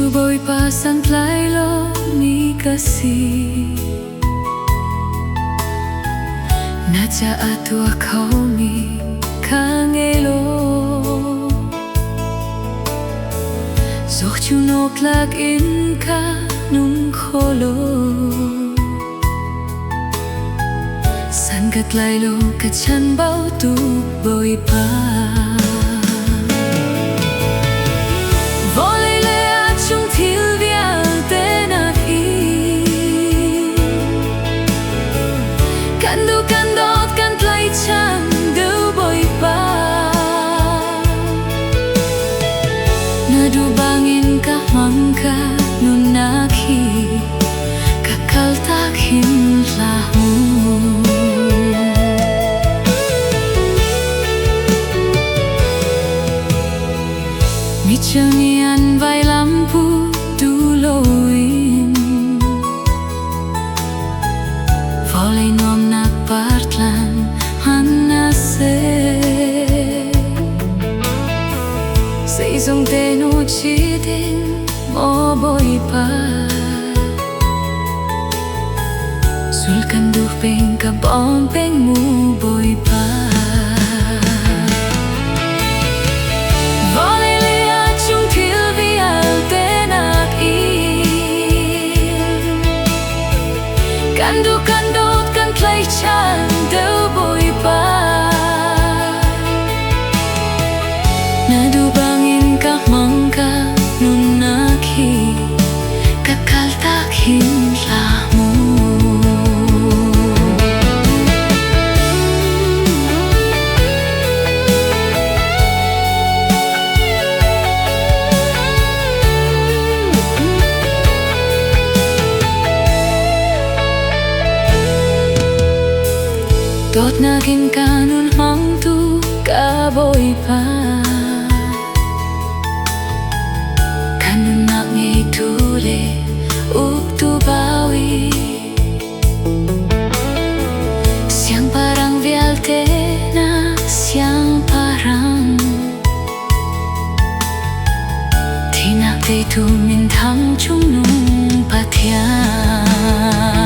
Cubo'y pasantlay lo mi kasih Naja atua kau mi kangelo Zoch chunok lag in ka nung kholo San gatlay lo kachan bao tu boy pa Nadubangin ka mangka nunaki kakaltak himlahu Michangian vai lampu duloin Volay nom nagpartlan hanase Sa isang tenuchi din mo boy pa Sulkan dupeng ka bompeng mo boy pa Volele at yung tilvi altenak in Kandukandot kan klay chan daw boy pa Nadubangin ka mangka nunaki kakaltak himlahu Dot naging kanun mang tu kaboy pa Kanun nak ngay tule uktu bawi Siyang parang vialte na siyang parang Tinakte tumintang chung nung patyan